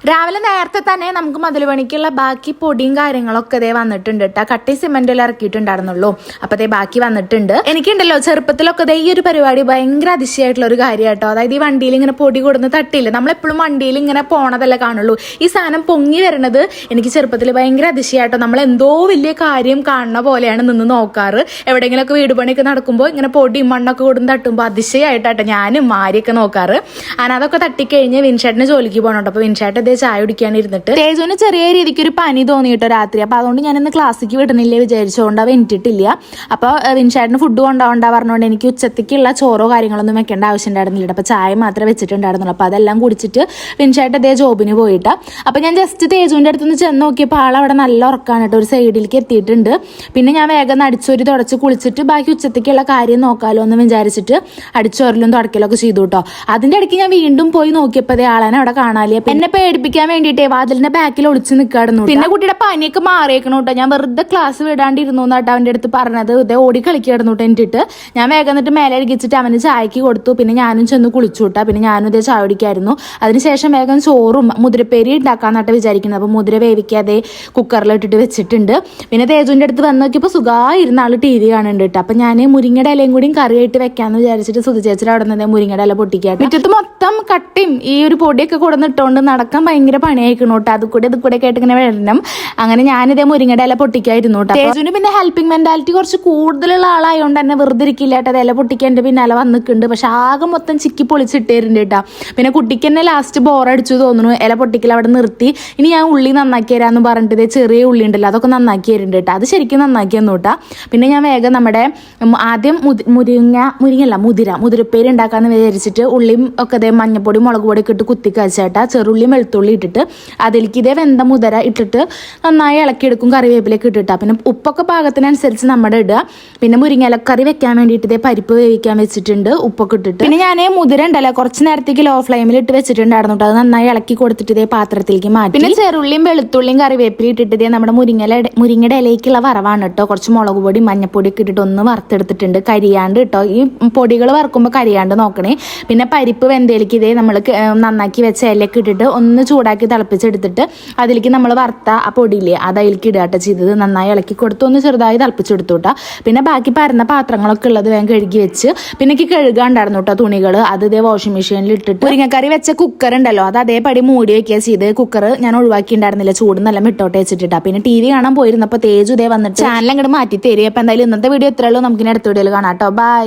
രാവിലെ നേരത്തെ തന്നെ നമുക്ക് മതിൽ പണിക്കുള്ള ബാക്കി പൊടിയും കാര്യങ്ങളൊക്കെ ഇതേ വന്നിട്ടുണ്ട് കേട്ടോ. കട്ടി സിമെന്റിൽ ഇറക്കിയിട്ടുണ്ടായിരുന്നുള്ളൂ. അപ്പൊ അതേ ബാക്കി വന്നിട്ടുണ്ട്. എനിക്കുണ്ടല്ലോ ചെറുപ്പത്തിലൊക്കെ ഈ ഒരു പരിപാടി ഭയങ്കര അതിശയമായിട്ടുള്ള ഒരു കാര്യം കേട്ടോ. അതായത് ഈ വണ്ടിയിൽ ഇങ്ങനെ പൊടി കൊടുന്ന് തട്ടില്ല, നമ്മളെപ്പോഴും വണ്ടിയിൽ ഇങ്ങനെ പോണതല്ലേ കാണുള്ളൂ. ഈ സാധനം പൊങ്ങി വരണത് എനിക്ക് ചെറുപ്പത്തിൽ ഭയങ്കര അതിശയമായിട്ടോ. നമ്മൾ എന്തോ വലിയ കാര്യം കാണുന്ന പോലെയാണ് നിന്ന് നോക്കാറ്. എവിടെയെങ്കിലുമൊക്കെ വീട് പണിയൊക്കെ നടക്കുമ്പോൾ ഇങ്ങനെ പൊടിയും മണ്ണൊക്കെ കൊടുന്ന് തട്ടുമ്പോൾ അതിശയമായിട്ടാട്ടോ ഞാനും മാരിയൊക്കെ നോക്കാറ്. അതൊക്കെ തട്ടിക്കഴിഞ്ഞ് വിൻഷേട്ടിന് ജോലിക്ക് പോകണോട്ടോ. അപ്പൊ വിൻഷേട്ട് ചായ കുടിക്കാൻ ഇരുന്നിട്ട് തേജുവിന് ചെറിയ രീതിക്ക് ഒരു പനി തോന്നിയിട്ടോ രാത്രി. അപ്പൊ അതുകൊണ്ട് ഞാൻ ഇന്ന് ക്ലാസ്സിക്ക് വിടുന്നില്ലേ വിചാരിച്ചുകൊണ്ട് അവ എനിട്ടിട്ടില്ല. അപ്പൊ വിൻഷേട്ടിന് ഫുഡ് കൊണ്ടാവണ്ട പറഞ്ഞുകൊണ്ട് എനിക്ക് ഉച്ചത്തേക്കുള്ള ചോറോ കാര്യങ്ങളൊന്നും വെക്കേണ്ട ആവശ്യം ഉണ്ടായിരുന്നില്ല. അപ്പൊ ചായ മാത്രമേ വെച്ചിട്ടുണ്ടായിരുന്നുള്ളൂ. അപ്പൊ അതെല്ലാം കുടിച്ചിട്ട് വിൻഷേട്ട് അതേ ജോബിന് പോയിട്ടാ. അപ്പൊ ഞാൻ ജസ്റ്റ് തേജുവിന്റെ അടുത്ത് നിന്ന് ചെന്ന് നോക്കിയപ്പോൾ ആളവിടെ നല്ല ഉറക്കാണ് കേട്ടോ. ഒരു സൈഡിലേക്ക് എത്തിയിട്ടുണ്ട്. പിന്നെ ഞാൻ വേഗം അടിച്ചോരി തുടച്ച് കുളിച്ചിട്ട് ബാക്കി ഉച്ചത്തേക്കുള്ള കാര്യം നോക്കാലോ എന്ന് വിചാരിച്ചിട്ട് അടിച്ചോരലും തുടക്കലൊക്കെ ചെയ്തു കേട്ടോ. അതിന്റെ ഇടയ്ക്ക് ഞാൻ വീണ്ടും പോയി നോക്കിയപ്പോ അതേ ആളാനെ അവിടെ കാണാലിയ. എന്നെ പേടിപ്പിക്കാൻ വേണ്ടിട്ടേ വാതിലിന്റെ ബാക്കിൽ ഒളിച്ച് നിൽക്കായിരുന്നു. പിന്നെ കുട്ടിയുടെ പനിയൊക്കെ മാറിയേക്കണു കേട്ടോ. ഞാൻ വെറുതെ ക്ലാസ് വിടാണ്ടിരുന്നു എന്നാട്ടോ അവന്റെ അടുത്ത് പറഞ്ഞത്. ഇതേ ഓടി കളിക്കായിരുന്നു കേട്ടോ എന്നിട്ട്. ഞാൻ വേഗം എന്നിട്ട് മേലെ അടിച്ചിട്ട് അവന് ചായക്ക് കൊടുത്തു. പിന്നെ ഞാനും ചെന്ന് കുളിച്ചു കേട്ടോ. പിന്നെ ഞാനും ഇതേ ചായ കുടിക്കായിരുന്നു. അതിനുശേഷം വേഗം ചോറും മുതിരപ്പേരി ഉണ്ടാക്കാന്നാട്ടോ വിചാരിക്കുന്നത്. അപ്പൊ മുതിര വേവിക്കാതെ കുക്കറിലിട്ടിട്ട് വെച്ചിട്ടുണ്ട്. പിന്നെ തേജുവിന്റെ അടുത്ത് വന്ന് നോക്കിയപ്പോൾ സുഖമായിരുന്ന ആള് TV കാണുന്നുണ്ട് കേട്ടോ. അപ്പൊ ഞാൻ മുരിങ്ങയുടെ ഇലയും കൂടി കറിയായിട്ട് വെക്കാന്ന് വിചാരിച്ചിട്ട് സുധി ചേച്ചിയുടെ അവിടെ നിന്ന് മുരിങ്ങയുടെ ഇല പൊട്ടിക്കാട്ട് മുറ്റത്ത് മൊത്തം കട്ടിയും ഈ ഒരു പൊടിയൊക്കെ കൊടുന്നിട്ടോണ്ട് നടക്കാൻ ഭയങ്കര പണിയായിക്കണു കേട്ടോ. അത് കൂടെ ഒക്കെ ആയിട്ട് ഇങ്ങനെ വരണം. അങ്ങനെ ഞാനിതേ മുരിങ്ങയുടെ ഇല പൊട്ടിക്കായിരുന്നു കേട്ടോ. തേജുവിന് പിന്നെ ഹെൽപ്പിംഗ് മെന്റാലിറ്റി കുറച്ച് കൂടുതലുള്ള ആളായതുകൊണ്ട് തന്നെ വെറുതെ ഇരിക്കില്ല കേട്ടോ. ഇല പൊട്ടിക്കാൻ എൻ്റെ പിന്നാലെ വന്നിട്ടുണ്ട്. പക്ഷെ ആകെ മൊത്തം ചിക്കി പൊളിച്ചിട്ടേരുണ്ട് കേട്ടോ. പിന്നെ കുട്ടിക്ക് തന്നെ ലാസ്റ്റ് ബോറടിച്ചു തോന്നുന്നു. ഇല പൊട്ടിക്കൽ അവിടെ നിർത്തി. ഇനി ഞാൻ ഉള്ളി നന്നാക്കി തരാമെന്ന് പറഞ്ഞിട്ട് ഇതേ ചെറിയ ഉള്ളി ഉണ്ടല്ലോ അതൊക്കെ നന്നാക്കി തരുന്നുണ്ട് കേട്ടോ. അത് ശരിക്കും നന്നാക്കി തന്നു കേട്ടോ. പിന്നെ ഞാൻ വേഗം നമ്മുടെ ആദ്യം മുതിരപ്പേര് ഉണ്ടാക്കാന്ന് വിചാരിച്ചിട്ട് ഉള്ളിയും ഒക്കെ ഇതേ മഞ്ഞപ്പൊടി മുളക് പൊടി ഒക്കെ ഇട്ട് കുത്തി കഴിച്ചേട്ടാ. ചെറുള്ളിയും വെളുത്തുള്ളി ഇട്ടിട്ട് അതിലേക്ക് ഇതേ വെന്ത മുതിര ഇട്ടിട്ട് നന്നായി ഇളക്കിയെടുക്കും. കറിവേപ്പിലേക്ക് ഇട്ടിട്ടാ. പിന്നെ ഉപ്പൊക്കെ പാകത്തിനനുസരിച്ച് നമ്മുടെ ഇടുക. പിന്നെ മുരിങ്ങയിലക്കറി വെക്കാൻ വേണ്ടിയിട്ട് ഇതേ പരിപ്പ് വേവിക്കാൻ വെച്ചിട്ടുണ്ട് ഉപ്പൊക്കെ ഇട്ടിട്ട്. പിന്നെ ഞാൻ മുതിര ഉണ്ടല്ലോ കുറച്ച് നേരത്തേക്ക് ലോ ഫ്ലെയിമിൽ ഇട്ട് വെച്ചിട്ടുണ്ടായിരുന്നു കേട്ടോ. അത് നന്നായി ഇളക്കി കൊടുത്തിട്ട് ഇതേ പാത്രത്തിലേക്ക് മാറ്റി. പിന്നെ ചെറുള്ളിയും വെളുത്തുള്ളിയും കറിവേപ്പിലും ഇട്ടിട്ട് ഇതേ നമ്മുടെ മുരിങ്ങയുടെ ഇലയ്ക്കുള്ള വറവാണ് കേട്ടോ. കുറച്ച് മുളക് പൊടി മഞ്ഞപ്പൊടി ഒക്കെ ഇട്ടിട്ട് ഒന്ന് വറുത്തെടുത്തിട്ടുണ്ട്. കരിയാണ്ട് കേട്ടോ. ഈ പൊടികൾ വറുക്കുമ്പോൾ കരിയാണ്ട് നോക്കണേ. പിന്നെ പരിപ്പ് വെന്തയിലേക്ക് ഇതേ നമ്മൾ നന്നാക്കി വെച്ച ഇലയൊക്കെ ഇട്ടിട്ട് ഒന്ന് ചൂടാക്കി തിളപ്പിച്ചെടുത്തിട്ട് അതിലേക്ക് നമ്മൾ വറുത്ത ആ പൊടിയില്ലേ അത് അതിലേക്ക് ഇടാട്ടോ ചെയ്തത്. നന്നായി ഇളക്കി കൊടുത്ത് ഒന്ന് ചെറുതായി തിളപ്പിച്ചെടുത്തു കേട്ടോ. പിന്നെ ബാക്കി പരന്ന പാത്രങ്ങളൊക്കെ ഉള്ളത് വേഗം കഴുകി വെച്ച് പിന്നെ എനിക്ക് കഴുകാണ്ടായിരുന്നു കേട്ടോ തുണികൾ. അത് ഇതേ വാഷിംഗ് മെഷീനിൽ ഇട്ടിട്ട് മുരിങ്ങക്കറി വെച്ച കുക്കർ ഉണ്ടല്ലോ അത് അതേപടി മൂടി വെക്കുക ചെയ്ത്. കുക്കർ ഞാൻ ഒഴിവാക്കി ഉണ്ടായിരുന്നില്ല. ചൂട് നല്ല മിട്ടോട്ട് വെച്ചിട്ടാ. പിന്നെ TV കാണാൻ പോയിരുന്നപ്പോൾ തേജു ഇതേ വന്നിട്ട് ചാനൽ അങ്ങോട്ട് മാറ്റി തരും. അപ്പൊ എന്തായാലും ഇന്നത്തെ വീഡിയോ ഇത്രയുള്ളൂ. നമുക്കിനി അടുത്ത വീഡിയോയിൽ കാണാം കേട്ടോ. ബൈ.